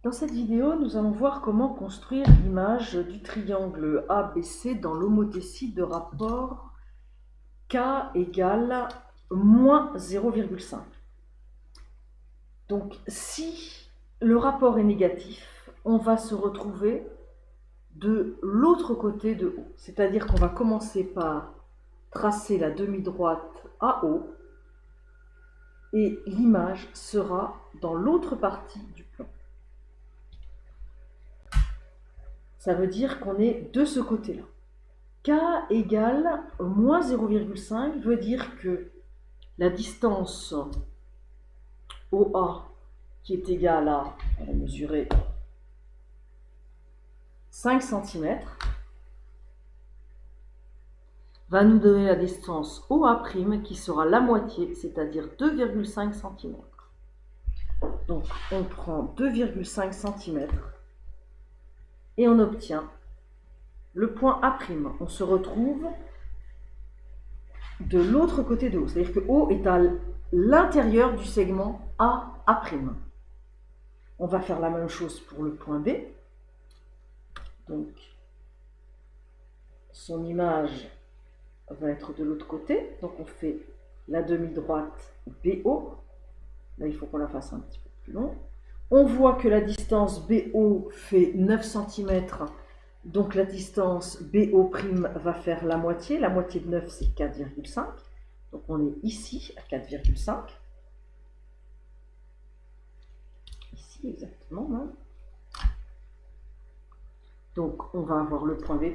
Dans cette vidéo, nous allons voir comment construire l'image du triangle ABC dans l'homothétie de rapport K égale moins 0,5. Donc, si le rapport est négatif, on va se retrouver de l'autre côté de O. C'est-à-dire qu'on va commencer par tracer la demi-droite à O et l'image sera dans l'autre partie du plan. Ça veut dire qu'on est de ce côté-là. K égale moins 0,5 veut dire que la distance OA, qui est égale à, on va mesurer 5 cm, va nous donner la distance OA' qui sera la moitié, c'est-à-dire 2,5 cm. Donc on prend 2,5 cm et on obtient le point A'. On se retrouve de l'autre côté de O, c'est-à-dire que O est à l'intérieur du segment A'. On va faire la même chose pour le point B. Donc, son image va être de l'autre côté. Donc, on fait la demi-droite BO. Là, il faut qu'on la fasse un petit peu plus long. On voit que la distance BO fait 9 cm. Donc, la distance BO' va faire la moitié. La moitié de 9, c'est 4,5. Donc, on est ici à 4,5. Ici, exactement. Hein. Donc, on va avoir le point B'.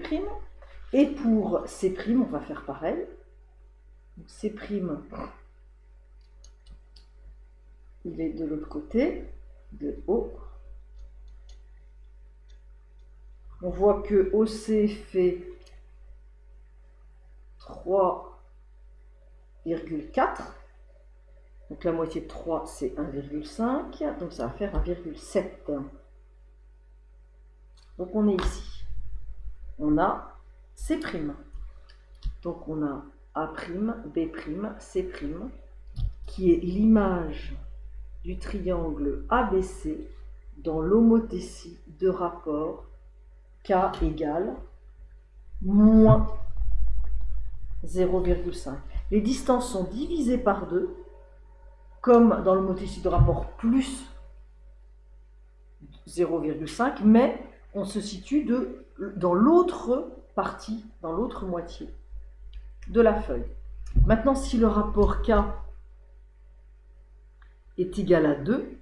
Et pour C', on va faire pareil. Donc, C', il est de l'autre côté de O. On voit que OC fait 3,4. Donc la moitié de 3, c'est 1,5. Donc ça va faire 1,7. Donc on est ici. On a C'. Donc on a A', B', C', qui est l'image du triangle ABC dans l'homothétie de rapport K égale moins 0,5. Les distances sont divisées par 2, comme dans l'homothétie de rapport plus 0,5, mais on se situe dans l'autre partie, dans l'autre moitié de la feuille. Maintenant, si le rapport K est égal à 2,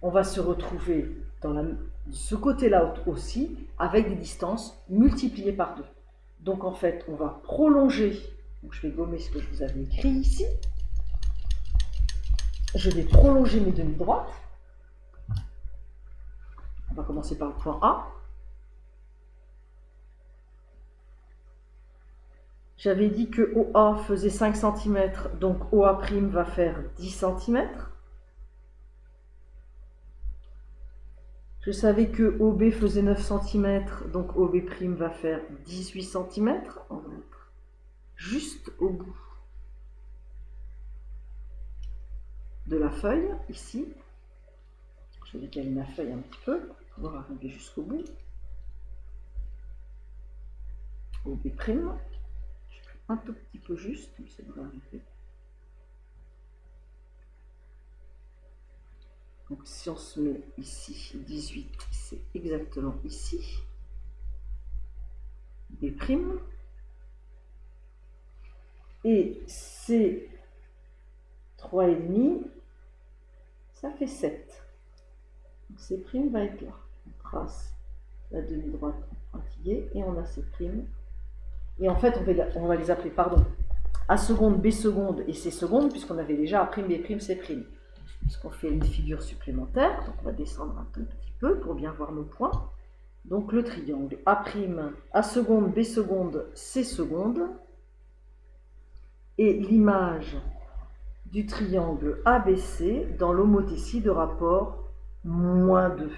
on va se retrouver dans ce côté-là aussi avec des distances multipliées par 2. Donc en fait, on va prolonger. Donc, je vais gommer ce que je vous avais écrit ici. Je vais prolonger mes demi-droites. On va commencer par le point A. J'avais dit que OA faisait 5 cm, donc OA' va faire 10 cm. Je savais que OB faisait 9 cm, donc OB' va faire 18 cm. On va mettre juste au bout de la feuille, ici. Je vais décaler ma feuille un petit peu pour pouvoir arriver jusqu'au bout. OB'. Un tout petit peu juste, mais ça devrait arriver. Donc si on se met ici, 18, c'est exactement ici. B'. Et C 3,5, ça fait 7. Donc C' va être là. On trace la demi-droite pointillée et on a C'. Et en fait, on va les appeler, pardon, A seconde, B seconde et C seconde, puisqu'on avait déjà A', B', C'. Puisqu'on fait une figure supplémentaire, donc on va descendre un tout petit peu pour bien voir nos points. Donc le triangle A', A seconde, B seconde, C seconde, et l'image du triangle ABC dans l'homothétie de rapport moins 2.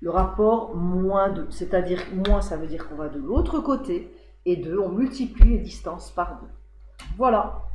Le rapport moins 2, c'est-à-dire moins, ça veut dire qu'on va de l'autre côté, et 2, on multiplie les distances par 2. Voilà.